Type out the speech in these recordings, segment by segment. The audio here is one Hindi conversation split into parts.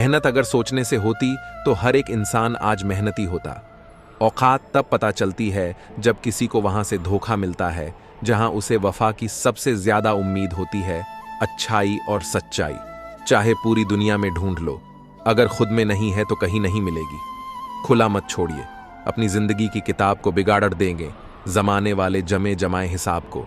मेहनत अगर सोचने से होती तो हर एक इंसान आज मेहनती होता। औकात तब पता चलती है जब किसी को वहां से धोखा मिलता है जहां उसे वफा की सबसे ज्यादा उम्मीद होती है, अच्छाई और सच्चाई। चाहे पूरी दुनिया में ढूंढ लो, अगर खुद में नहीं है तो कहीं नहीं मिलेगी। खुला मत छोड़िए, अपनी जिंदगी की किताब को बिगाड़ देंगे जमाने वाले जमे जमाए हिसाब को।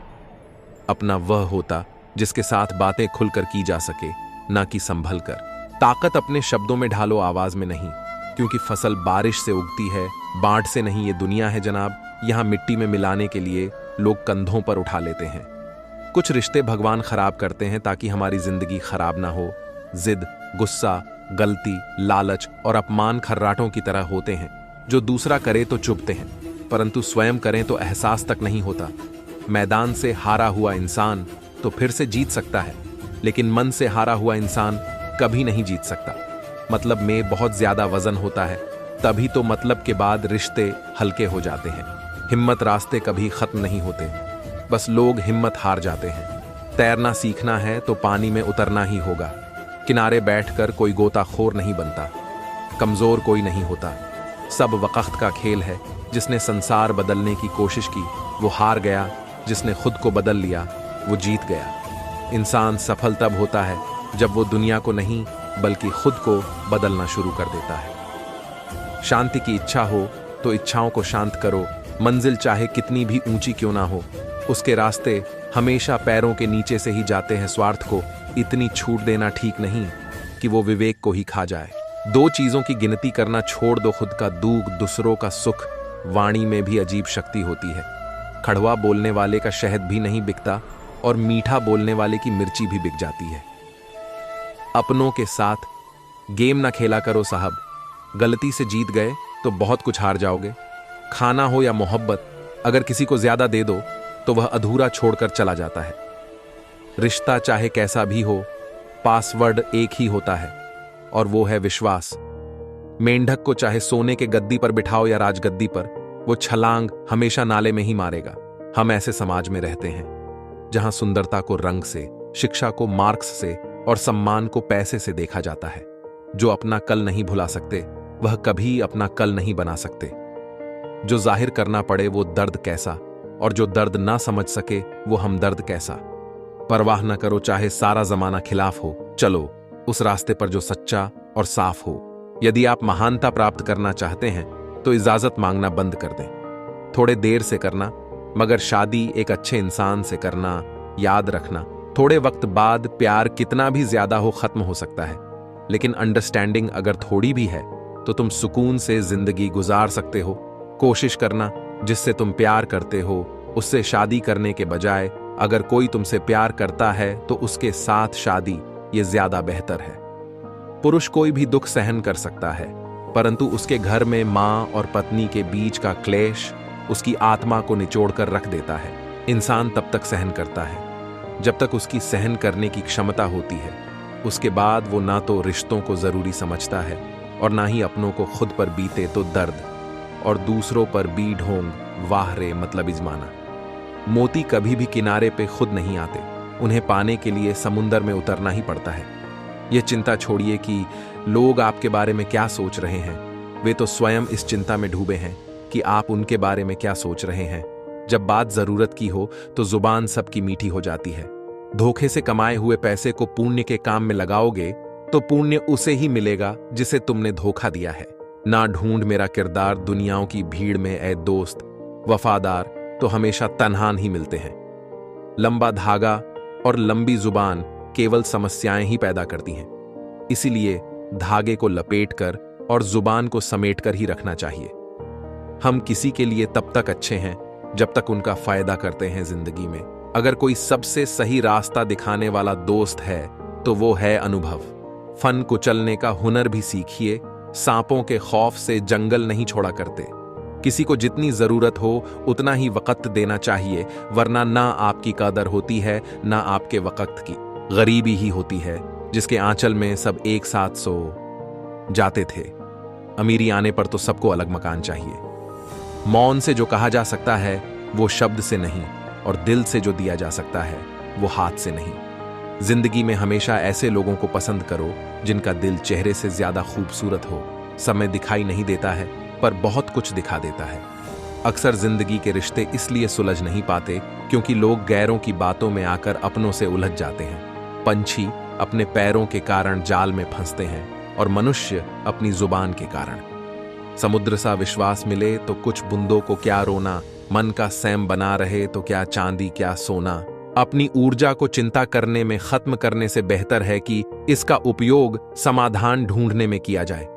अपना वह होता जिसके साथ बातें खुलकर की जा सके, ना कि संभल कर। ताकत अपने शब्दों में ढालो, आवाज में नहीं, क्योंकि फसल बारिश से उगती है, बाढ़ से नहीं। ये दुनिया है जनाब, यहां मिट्टी में मिलाने के लिए लोग कंधों पर उठा लेते हैं। कुछ रिश्ते भगवान खराब करते हैं ताकि हमारी जिंदगी खराब ना हो। जिद, गुस्सा, गलती, लालच और अपमान खर्राटों की तरह होते हैं जो दूसरा करे तो चुभते हैं, परंतु स्वयं करें तो एहसास तक नहीं होता। मैदान से हारा हुआ इंसान तो फिर से जीत सकता है, लेकिन मन से हारा हुआ इंसान कभी नहीं जीत सकता। मतलब में बहुत ज्यादा वजन होता है, तभी तो मतलब के बाद रिश्ते हल्के हो जाते हैं। हिम्मत रास्ते कभी खत्म नहीं होते, बस लोग हिम्मत हार जाते हैं। तैरना सीखना है तो पानी में उतरना ही होगा। किनारे बैठकर कोई गोताखोर नहीं बनता, कमजोर कोई नहीं होता। सब वक्त का खेल है। जिसने संसार बदलने की कोशिश की वो हार गया, जिसने खुद को बदल लिया वो जीत गया। इंसान सफल तब होता है जब वो दुनिया को नहीं बल्कि खुद को बदलना शुरू कर देता है। शांति की इच्छा हो तो इच्छाओं को शांत करो। मंजिल चाहे कितनी भी ऊंची क्यों ना हो, उसके रास्ते हमेशा पैरों के नीचे से ही जाते हैं। स्वार्थ को इतनी छूट देना ठीक नहीं कि वो विवेक को ही खा जाए। दो चीजों की गिनती करना छोड़ दो, खुद का दुख, दूसरों का सुख। वाणी में भी अजीब शक्ति होती है। कड़वा बोलने वाले का शहद भी नहीं बिकता और मीठा बोलने वाले की मिर्ची भी बिक जाती है। अपनों के साथ गेम ना खेला करो साहब, गलती से जीत गए तो बहुत कुछ हार जाओगे। खाना हो या मोहब्बत, अगर किसी को ज्यादा दे दो तो वह अधूरा छोड़कर चला जाता है। रिश्ता चाहे कैसा भी हो, पासवर्ड एक ही होता है और वो है विश्वास। मेंढक को चाहे सोने के गद्दी पर बिठाओ या राजगद्दी पर, वो छलांग हमेशा नाले में ही मारेगा। हम ऐसे समाज में रहते हैं जहां सुंदरता को रंग से, शिक्षा को मार्क्स से और सम्मान को पैसे से देखा जाता है। जो अपना कल नहीं भुला सकते वह कभी अपना कल नहीं बना सकते। जो जाहिर करना पड़े वो दर्द कैसा, और जो दर्द ना समझ सके वो हमदर्द कैसा। परवाह न करो चाहे सारा जमाना खिलाफ हो, चलो उस रास्ते पर जो सच्चा और साफ हो। यदि आप महानता प्राप्त करना चाहते हैं तो इजाजत मांगना बंद कर दें। थोड़े देर से करना, मगर शादी एक अच्छे इंसान से करना। याद रखना, थोड़े वक्त बाद प्यार कितना भी ज्यादा हो खत्म हो सकता है, लेकिन अंडरस्टैंडिंग अगर थोड़ी भी है तो तुम सुकून से जिंदगी गुजार सकते हो। कोशिश करना जिससे तुम प्यार करते हो उससे शादी करने के बजाय अगर कोई तुमसे प्यार करता है तो उसके साथ शादी, ये ज्यादा बेहतर है। पुरुष कोई भी दुख सहन कर सकता है, परंतु उसके घर में मां और पत्नी के बीच का क्लेश उसकी आत्मा को निचोड़कर रख देता है। इंसान तब तक सहन करता है जब तक उसकी सहन करने की क्षमता होती है। उसके बाद वो ना तो रिश्तों को जरूरी समझता है और ना ही अपनों को खुद पर बीते तो दर्द, और दूसरों पर भी ढोंग, वाह रे मतलब इजमाना। मोती कभी भी किनारे पे खुद नहीं आते, उन्हें पाने के लिए समुंदर में उतरना ही पड़ता है। यह चिंता छोड़िए कि लोग आपके बारे में क्या सोच रहे हैं, वे तो स्वयं इस चिंता में डूबे हैं कि आप उनके बारे में क्या सोच रहे हैं। जब बात जरूरत की हो तो जुबान सबकी मीठी हो जाती है। धोखे से कमाए हुए पैसे को पुण्य के काम में लगाओगे तो पुण्य उसे ही मिलेगा जिसे तुमने धोखा दिया है। ना ढूंढ मेरा किरदार दुनियाओं की भीड़ में ए दोस्त, वफादार तो हमेशा तन्हान ही मिलते हैं। लंबा धागा और लंबी जुबान केवल समस्याएं ही पैदा करती हैं। इसीलिए धागे को लपेटकर और जुबान को समेटकर ही रखना चाहिए। हम किसी के लिए तब तक अच्छे हैं जब तक उनका फायदा करते हैं जिंदगी में। अगर कोई सबसे सही रास्ता दिखाने वाला दोस्त है तो वो है अनुभव। फन कुचलने का हुनर भी सीखिए। सांपों के खौफ से जंगल नहीं छोड़ा करते। किसी को जितनी जरूरत हो उतना ही वक्त देना चाहिए, वरना ना आपकी कदर होती है ना आपके वक्त की। गरीबी ही होती है जिसके आंचल में सब एक साथ सो जाते थे। अमीरी आने पर तो सबको अलग मकान चाहिए। मौन से जो कहा जा सकता है वो शब्द से नहीं, और दिल से जो दिया जा सकता है वो हाथ से नहीं। जिंदगी में हमेशा ऐसे लोगों को पसंद करो जिनका दिल चेहरे से ज्यादा खूबसूरत हो। समय दिखाई नहीं देता है, पर बहुत कुछ दिखा देता है। अक्सर जिंदगी के रिश्ते इसलिए सुलझ नहीं पाते क्योंकि लोग गैरों की बातों में आकर अपनों से उलझ जाते हैं। पंछी अपने पैरों के कारण जाल में फंसते हैं और मनुष्य अपनी जुबान के कारण। समुद्र सा विश्वास मिले तो कुछ बूंदों को क्या रोना, मन का सैम बना रहे तो क्या चांदी क्या सोना। अपनी ऊर्जा को चिंता करने में खत्म करने से बेहतर है कि इसका उपयोग समाधान ढूंढने में किया जाए।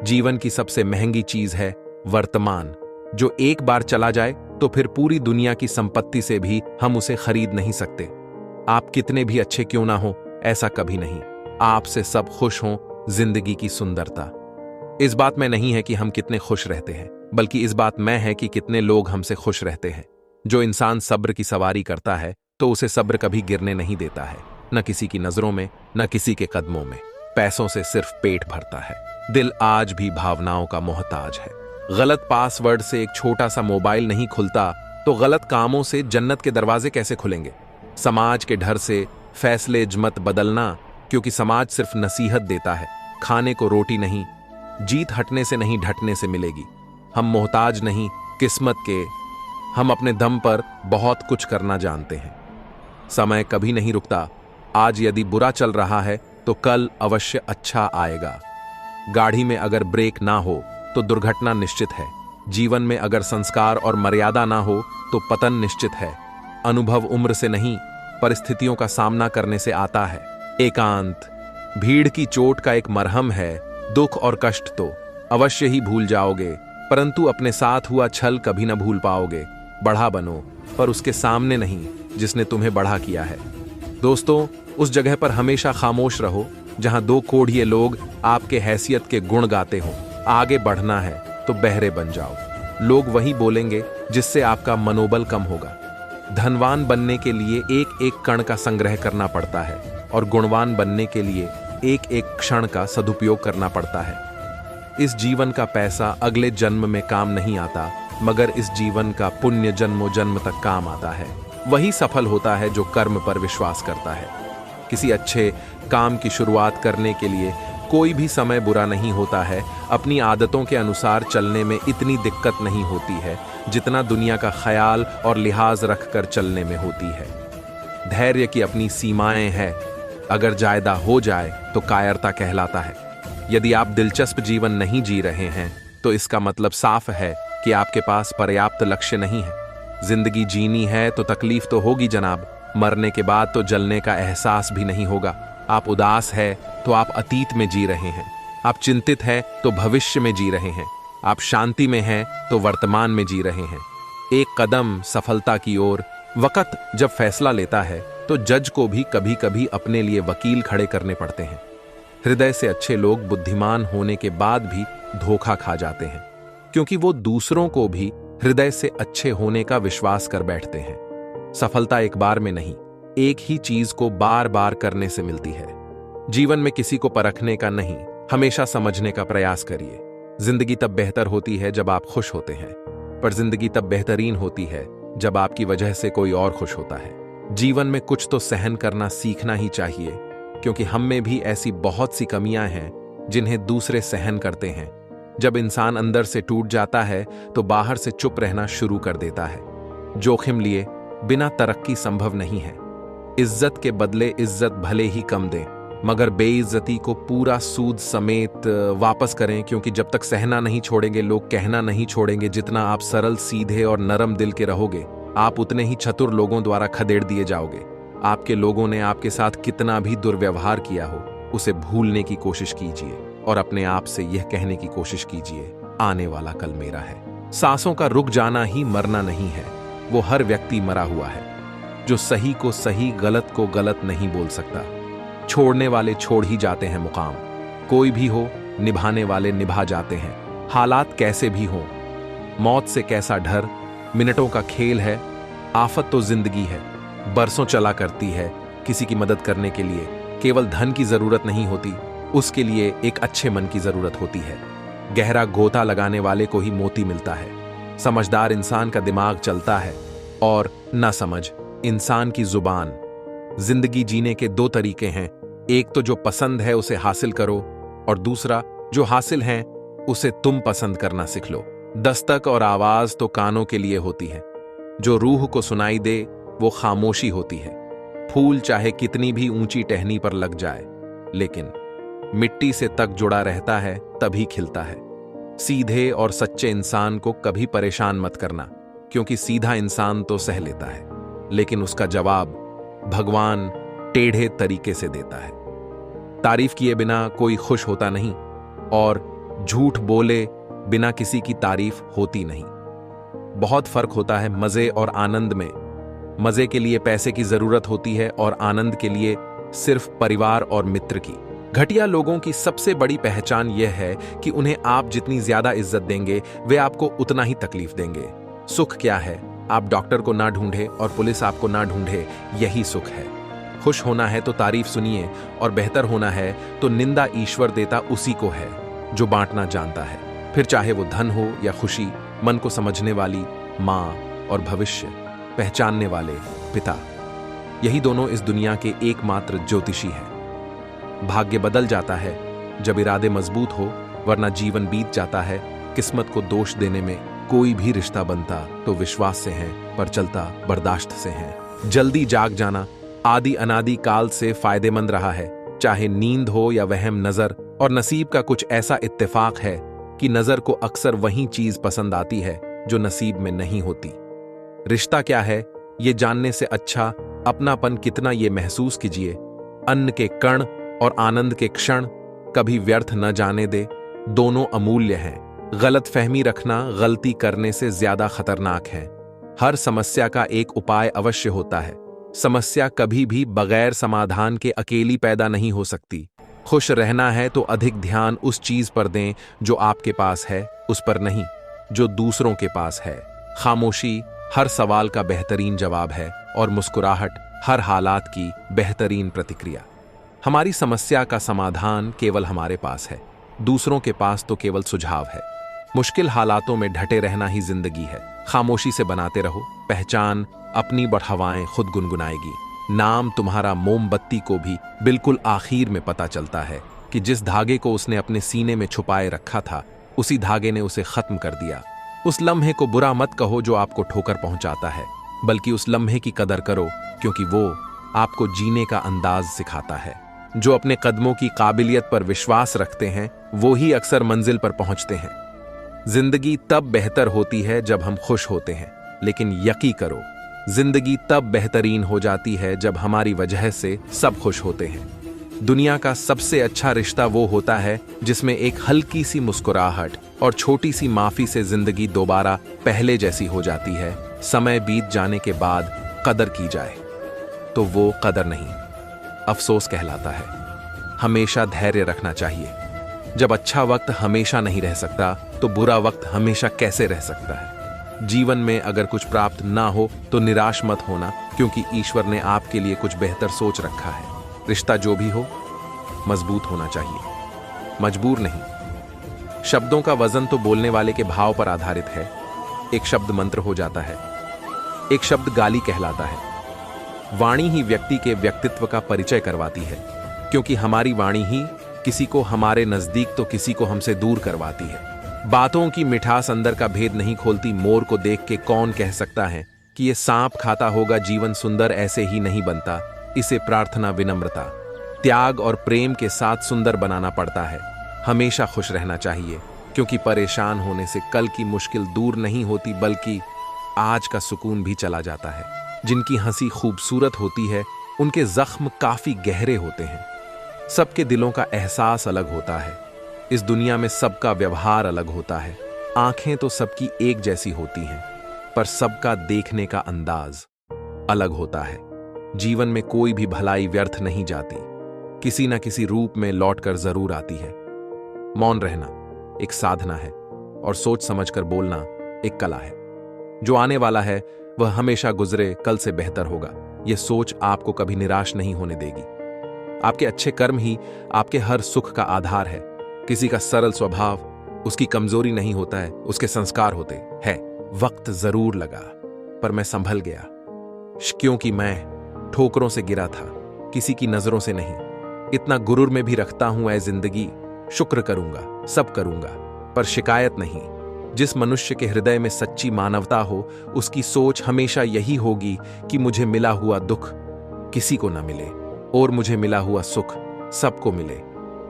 जीवन की सबसे महंगी चीज है वर्तमान, जो एक बार चला जाए तो फिर पूरी दुनिया की संपत्ति से भी हम उसे खरीद नहीं सकते। आप कितने भी अच्छे क्यों ना हो, ऐसा कभी नहीं। आपसे सब खुश हों, जिंदगी की सुंदरता इस बात में नहीं है कि हम कितने खुश रहते हैं, बल्कि इस बात में है कि कितने लोग हमसे खुश रहते हैं। जो इंसान सब्र की सवारी करता है तो उसे सब्र कभी गिरने नहीं देता है, न किसी की नजरों में, न किसी के कदमों में। पैसों से सिर्फ पेट भरता है, दिल आज भी भावनाओं का मोहताज है। गलत पासवर्ड से एक छोटा सा मोबाइल नहीं खुलता तो गलत कामों से जन्नत के दरवाजे कैसे खुलेंगे। समाज के डर से फैसले मत बदलना, क्योंकि समाज सिर्फ नसीहत देता है। खाने को रोटी नहीं, जीत हटने से नहीं ढटने से मिलेगी। हम मोहताज नहीं किस्मत के, हम अपने दम पर बहुत कुछ करना जानते हैं। समय कभी नहीं रुकता, आज यदि बुरा चल रहा है तो कल अवश्य अच्छा आएगा। गाड़ी में अगर ब्रेक ना हो तो दुर्घटना निश्चित है। जीवन में अगर संस्कार और मर्यादा ना हो तो पतन निश्चित है। अनुभव उम्र से नहीं, परिस्थितियों का सामना करने से आता है। एकांत भीड़ की चोट का एक मरहम है। दुख और कष्ट तो अवश्य ही भूल जाओगे, परंतु अपने साथ हुआ छल कभी ना भूल पाओगे। बढ़ा बनो, पर उसके सामने नहीं जिसने तुम्हें बढ़ा किया है। दोस्तों, उस जगह पर हमेशा खामोश रहो जहां दो कोढ़िए लोग आपके हैसियत के गुण गाते हों। आगे बढ़ना है तो बहरे बन जाओ। लोग वही बोलेंगे जिससे आपका मनोबल कम होगा। धनवान बनने के लिए एक एक कण का संग्रह करना पड़ता है और गुणवान बनने के लिए एक एक क्षण का सदुपयोग करना पड़ता है। इस जीवन का पैसा अगले जन्म में काम नहीं आता, मगर इस जीवन का पुण्य जन्मों जन्म तक काम आता है। वही सफल होता है जो कर्म पर विश्वास करता है। किसी अच्छे काम की शुरुआत करने के लिए कोई भी समय बुरा नहीं होता है। अपनी आदतों के अनुसार चलने में इतनी दिक्कत नहीं होती है जितना दुनिया का ख्याल और लिहाज रखकर चलने में होती है। धैर्य की अपनी सीमाएं हैं, अगर जायदा हो जाए तो कायरता कहलाता है। यदि आप दिलचस्प जीवन नहीं जी रहे हैं तो इसका मतलब साफ है कि आपके पास पर्याप्त लक्ष्य नहीं है। जिंदगी जीनी है तो तकलीफ तो होगी जनाब, मरने के बाद तो जलने का एहसास भी नहीं होगा। आप उदास है तो आप अतीत में जी रहे हैं, आप चिंतित है तो भविष्य में जी रहे हैं, आप शांति में हैं तो वर्तमान में जी रहे हैं। एक कदम सफलता की ओर वक्त जब फैसला लेता है तो जज को भी कभी कभी अपने लिए वकील खड़े करने पड़ते हैं। हृदय से अच्छे लोग बुद्धिमान होने के बाद भी धोखा खा जाते हैं, क्योंकि वो दूसरों को भी हृदय से अच्छे होने का विश्वास कर बैठते हैं। सफलता एक बार में नहीं, एक ही चीज को बार बार करने से मिलती है। जीवन में किसी को परखने का नहीं, हमेशा समझने का प्रयास करिए। जिंदगी तब बेहतर होती है जब आप खुश होते हैं, पर जिंदगी तब बेहतरीन होती है जब आपकी वजह से कोई और खुश होता है। जीवन में कुछ तो सहन करना सीखना ही चाहिए, क्योंकि हम में भी ऐसी बहुत सी कमियां हैं जिन्हें दूसरे सहन करते हैं। जब इंसान अंदर से टूट जाता है तो बाहर से चुप रहना शुरू कर देता है। जोखिम लिए बिना तरक्की संभव नहीं है। इज्जत के बदले इज्जत भले ही कम दें, मगर बेइज्जती को पूरा सूद समेत वापस करें, क्योंकि जब तक सहना नहीं छोड़ेंगे, लोग कहना नहीं छोड़ेंगे। जितना आप सरल, सीधे और नरम दिल के रहोगे, आप उतने ही चतुर लोगों द्वारा खदेड़ दिए जाओगे। आपके लोगों ने आपके साथ कितना भी दुर्व्यवहार किया हो, उसे भूलने की कोशिश कीजिए और अपने आप से यह कहने की कोशिश कीजिए, आने वाला कल मेरा है। सांसों का रुक जाना ही मरना नहीं है, वो हर व्यक्ति मरा हुआ है। जो सही को सही, गलत को गलत नहीं बोल सकता। छोड़ने वाले छोड़ ही जाते हैं मुकाम। कोई भी हो, निभाने वाले निभा जाते हैं। हालात कैसे भी हों, मौत से कैसा डर, मिनटों का खेल है। आफत तो जिंदगी है, बरसों चला करती है। किसी की मदद करने के लिए केवल धन की जरूरत नहीं होती, उसके लिए एक अच्छे मन की जरूरत होती है। गहरा गोता लगाने वाले को ही मोती मिलता है। समझदार इंसान का दिमाग चलता है और ना समझ इंसान की जुबान। जिंदगी जीने के दो तरीके हैं, एक तो जो पसंद है उसे हासिल करो, और दूसरा जो हासिल है उसे तुम पसंद करना सीख लो। दस्तक और आवाज तो कानों के लिए होती है, जो रूह को सुनाई दे वो खामोशी होती है। फूल चाहे कितनी भी ऊंची टहनी पर लग जाए, लेकिन मिट्टी से तक जुड़ा रहता है तभी खिलता है। सीधे और सच्चे इंसान को कभी परेशान मत करना, क्योंकि सीधा इंसान तो सह लेता है, लेकिन उसका जवाब भगवान टेढ़े तरीके से देता है। तारीफ किए बिना कोई खुश होता नहीं, और झूठ बोले बिना किसी की तारीफ होती नहीं। बहुत फर्क होता है मजे और आनंद में। मजे के लिए पैसे की जरूरत होती है और आनंद के लिए सिर्फ परिवार और मित्र की। घटिया लोगों की सबसे बड़ी पहचान यह है कि उन्हें आप जितनी ज्यादा इज्जत देंगे वे आपको उतना ही तकलीफ देंगे। सुख क्या है? आप डॉक्टर को ना ढूंढे और पुलिस आपको ना ढूंढे, यही सुख है। खुश होना है तो तारीफ सुनिए, और बेहतर होना है तो निंदा ईश्वर देता उसी को है जो बांटना जानता है। फिर चाहे वो धन हो या खुशी, मन को समझने वाली माँ और भविष्य पहचानने वाले पिता, यही दोनों इस दुनिया के एकमात्र ज्योतिषी हैं। भाग्य बदल जाता है जब इरादे मजबूत हो, वरना जीवन बीत जाता है। किस्मत को दोष देने में कोई भी रिश्ता बनता तो विश्वास से है, पर चलता बर्दाश्त से है। जल्दी जाग जाना आदि अनादि काल से फायदेमंद रहा है, चाहे नींद हो या वहम नजर। और नसीब का कुछ ऐसा इत्तेफाक है कि नजर को अक्सर वही चीज पसंद आती है जो नसीब में नहीं होती। रिश्ता क्या है ये जानने से अच्छा अपनापन कितना ये महसूस कीजिए। अन्न के कण और आनंद के क्षण कभी व्यर्थ न जाने दे, दोनों अमूल्य हैं। गलत फहमी रखना गलती करने से ज्यादा खतरनाक है। हर समस्या का एक उपाय अवश्य होता है। समस्या कभी भी बगैर समाधान के अकेली पैदा नहीं हो सकती। खुश रहना है तो अधिक ध्यान उस चीज पर दें जो आपके पास है, उस पर नहीं जो दूसरों के पास है। खामोशी हर सवाल का बेहतरीन जवाब है, और मुस्कुराहट हर हालात की बेहतरीन प्रतिक्रिया। हमारी समस्या का समाधान केवल हमारे पास है, दूसरों के पास तो केवल सुझाव है। मुश्किल हालातों में ढटे रहना ही जिंदगी है। खामोशी से बनाते रहो, पहचान अपनी बढ़ावाएं खुद गुनगुनाएगी। नाम तुम्हारा मोमबत्ती को भी बिल्कुल आखिर में पता चलता है कि जिस धागे को उसने अपने सीने में छुपाए रखा था, उसी धागे ने उसे खत्म कर दिया। उस लम्हे को बुरा मत कहो जो आपको ठोकर पहुंचाता है, बल्कि उस लम्हे की कदर करो, क्योंकि वो आपको जीने का अंदाज सिखाता है। जो अपने कदमों की काबिलियत पर विश्वास रखते हैं वो ही अक्सर मंजिल पर पहुंचते हैं। जिंदगी तब बेहतर होती है जब हम खुश होते हैं, लेकिन यकीन करो जिंदगी तब बेहतरीन हो जाती है जब हमारी वजह से सब खुश होते हैं। दुनिया का सबसे अच्छा रिश्ता वो होता है जिसमें एक हल्की सी मुस्कुराहट और छोटी सी माफी से जिंदगी दोबारा पहले जैसी हो जाती है। समय बीत जाने के बाद कदर की जाए तो वो कदर नहीं, अफसोस कहलाता है। हमेशा धैर्य रखना चाहिए। जब अच्छा वक्त हमेशा नहीं रह सकता तो बुरा वक्त हमेशा कैसे रह सकता है। जीवन में अगर कुछ प्राप्त ना हो तो निराश मत होना, क्योंकि ईश्वर ने आपके लिए कुछ बेहतर सोच रखा है। रिश्ता जो भी हो मजबूत होना चाहिए, मजबूर नहीं। शब्दों का वजन तो बोलने वाले के भाव पर आधारित है। एक शब्द मंत्र हो जाता है, एक शब्द गाली कहलाता है। वाणी ही व्यक्ति के व्यक्तित्व का परिचय करवाती है, क्योंकि हमारी वाणी ही किसी को हमारे नजदीक तो किसी को हमसे दूर करवाती है। बातों की मिठास अंदर का भेद नहीं खोलती। मोर को देख के कौन कह सकता है कि ये सांप खाता होगा। जीवन सुंदर ऐसे ही नहीं बनता, इसे प्रार्थना, विनम्रता, त्याग और प्रेम के साथ सुंदर बनाना पड़ता है। हमेशा खुश रहना चाहिए, क्योंकि परेशान होने से कल की मुश्किल दूर नहीं होती, बल्कि आज का सुकून भी चला जाता है। जिनकी हंसी खूबसूरत होती है उनके जख्म काफी गहरे होते हैं। सबके दिलों का एहसास अलग होता है। इस दुनिया में सबका व्यवहार अलग होता है। आंखें तो सबकी एक जैसी होती हैं, पर सबका देखने का अंदाज अलग होता है। जीवन में कोई भी भलाई व्यर्थ नहीं जाती, किसी न किसी रूप में लौटकर जरूर आती है। मौन रहना एक साधना है, और सोच समझकर बोलना एक कला है। जो आने वाला है वह हमेशा गुजरे कल से बेहतर होगा। यह सोच आपको कभी निराश नहीं होने देगी। आपके अच्छे कर्म ही आपके हर सुख का आधार है। किसी का सरल स्वभाव उसकी कमजोरी नहीं होता है, उसके संस्कार होते हैं। वक्त जरूर लगा, पर मैं संभल गया, क्योंकि मैं ठोकरों से गिरा था, किसी की नजरों से नहीं। इतना गुरूर में भी रखता हूं ऐ जिंदगी, शुक्र करूंगा, सब करूंगा, पर शिकायत नहीं। जिस मनुष्य के हृदय में सच्ची मानवता हो, उसकी सोच हमेशा यही होगी कि मुझे मिला हुआ दुख किसी को न मिले और मुझे मिला हुआ सुख सबको मिले।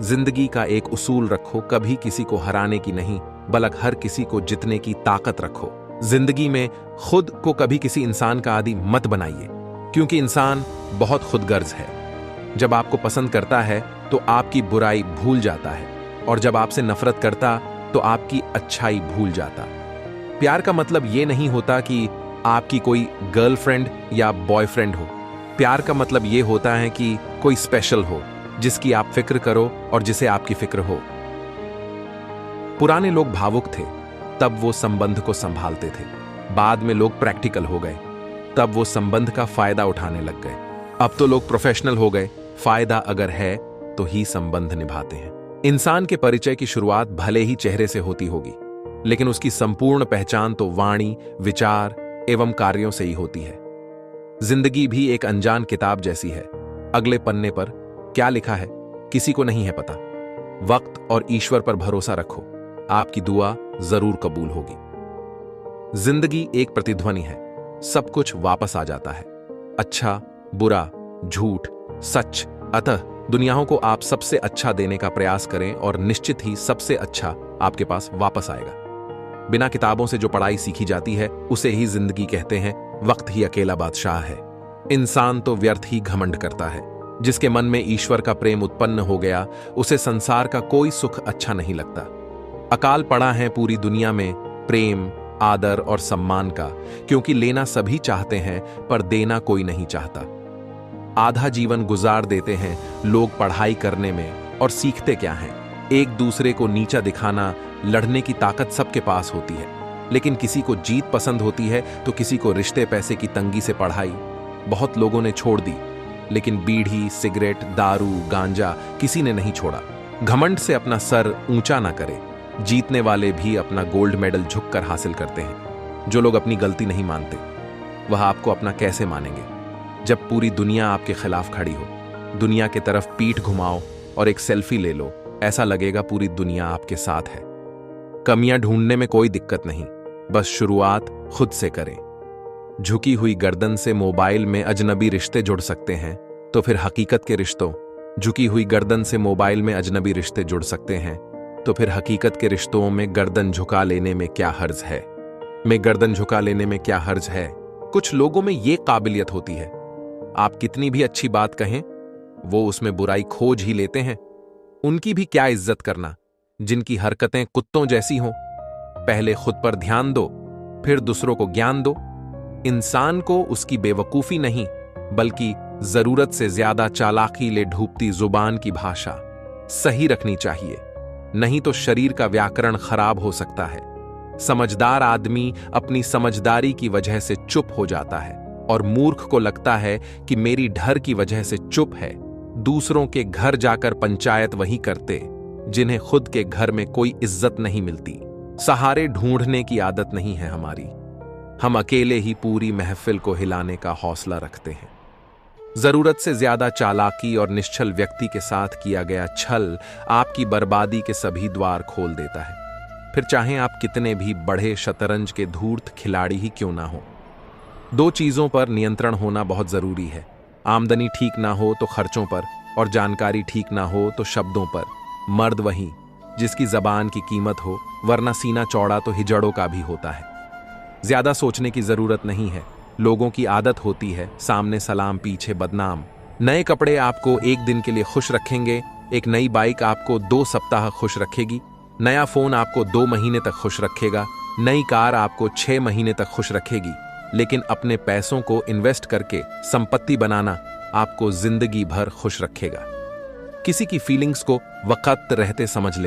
जिंदगी का एक उसूल रखो, कभी किसी को हराने की नहीं, बल्कि हर किसी को जितने की ताकत रखो। जिंदगी में खुद को कभी किसी इंसान का आदी मत बनाइए, क्योंकि इंसान बहुत खुदगर्ज है। जब आपको पसंद करता है तो आपकी बुराई भूल जाता है, और जब आपसे नफरत करता तो आपकी अच्छाई भूल जाता। प्यार का मतलब ये नहीं होता कि आपकी कोई गर्लफ्रेंड या बॉयफ्रेंड हो। प्यार का मतलब ये होता है कि कोई स्पेशल हो, जिसकी आप फिक्र करो और जिसे आपकी फिक्र हो। पुराने लोग भावुक थे, तब वो संबंध को संभालते थे। बाद में लोग प्रैक्टिकल हो गए, तब वो संबंध का फायदा उठाने लग गए। अब तो लोग प्रोफेशनल हो गए, फायदा अगर है तो ही संबंध निभाते हैं। इंसान के परिचय की शुरुआत भले ही चेहरे से होती होगी, लेकिन उसकी संपूर्ण पहचान तो वाणी, विचार एवं कार्यों से ही होती है। जिंदगी भी एक अनजान किताब जैसी है। अगले पन्ने पर क्या लिखा है किसी को नहीं है पता। वक्त और ईश्वर पर भरोसा रखो, आपकी दुआ जरूर कबूल होगी। जिंदगी एक प्रतिध्वनि है, सब कुछ वापस आ जाता है। अच्छा, बुरा, झूठ, सच। अतः दुनियाओं को आप सबसे अच्छा देने का प्रयास करें और निश्चित ही सबसे अच्छा आपके पास वापस आएगा। बिना किताबों से जो पढ़ाई सीखी जाती है उसे ही जिंदगी कहते हैं। वक्त ही अकेला बादशाह है। इंसान तो व्यर्थ ही घमंड करता है। जिसके मन में ईश्वर का प्रेम उत्पन्न हो गया, उसे संसार का कोई सुख अच्छा नहीं लगता। अकाल पड़ा है पूरी दुनिया में प्रेम, आदर और सम्मान का, क्योंकि लेना सभी चाहते हैं पर देना कोई नहीं चाहता। आधा जीवन गुजार देते हैं लोग पढ़ाई करने में, और सीखते क्या हैं? एक दूसरे को नीचा दिखाना। लड़ने की ताकत सबके पास होती है, लेकिन किसी को जीत पसंद होती है तो किसी को रिश्ते पैसे की तंगी से पढ़ाई। बहुत लोगों ने छोड़ दी, लेकिन बीड़ी, सिगरेट, दारू, गांजा किसी ने नहीं छोड़ा। घमंड से अपना सर ऊंचा ना करे। जीतने वाले भी अपना गोल्ड मेडल झुककर हासिल करते हैं। जो लोग अपनी गलती नहीं मानते, वह आपको अपना कैसे मानेंगे? जब पूरी दुनिया आपके खिलाफ खड़ी हो, दुनिया की तरफ पीठ घुमाओ और एक सेल्फी ले लो, ऐसा लगेगा पूरी दुनिया आपके साथ है। कमियां ढूंढने में कोई दिक्कत नहीं, बस शुरुआत खुद से करें। झुकी हुई गर्दन से मोबाइल में अजनबी रिश्ते जुड़ सकते हैं, तो फिर हकीकत के रिश्तों झुकी हुई गर्दन से मोबाइल में अजनबी रिश्ते जुड़ सकते हैं, तो फिर हकीकत के रिश्तों में गर्दन झुका लेने में क्या हर्ज है? गर्दन झुका लेने में क्या हर्ज है? कुछ लोगों में ये काबिलियत होती है, आप कितनी भी अच्छी बात कहें, वो उसमें बुराई खोज ही लेते हैं। उनकी भी क्या इज्जत करना, जिनकी हरकतें कुत्तों जैसी हों। पहले खुद पर ध्यान दो, फिर दूसरों को ज्ञान दो। इंसान को उसकी बेवकूफी नहीं, बल्कि जरूरत से ज्यादा चालाकी ले ढूंढती जुबान की भाषा सही रखनी चाहिए, नहीं तो शरीर का व्याकरण खराब हो सकता है। समझदार आदमी अपनी समझदारी की वजह से चुप हो जाता है, और मूर्ख को लगता है कि मेरी डर की वजह से चुप है। दूसरों के घर जाकर पंचायत वही करते जिन्हें खुद के घर में कोई इज्जत नहीं मिलती। सहारे ढूंढने की आदत नहीं है हमारी, हम अकेले ही पूरी महफिल को हिलाने का हौसला रखते हैं। जरूरत से ज्यादा चालाकी और निश्चल व्यक्ति के साथ किया गया छल आपकी बर्बादी के सभी द्वार खोल देता है, फिर चाहे आप कितने भी बड़े शतरंज के धूर्त खिलाड़ी ही क्यों ना हो। दो चीजों पर नियंत्रण होना बहुत जरूरी है, आमदनी ठीक ना हो तो खर्चों पर, और जानकारी ठीक ना हो तो शब्दों पर। मर्द वही जिसकी जबान की कीमत हो, वरना सीना चौड़ा तो हिजड़ों का भी होता है। ज्यादा सोचने की जरूरत नहीं है, लोगों की आदत होती है सामने सलाम पीछे बदनाम। नए कपड़े आपको एक दिन के लिए खुश रखेंगे, एक नई बाइक आपको 2 सप्ताह खुश रखेगी, नया फोन आपको 2 महीने तक खुश रखेगा, नई कार आपको 6 महीने तक खुश रखेगी, लेकिन अपने पैसों को इन्वेस्ट करके संपत्ति बनाना आपको जिंदगी भर खुश रखेगा। किसी की फीलिंग्स को वक्त रहते समझ ले।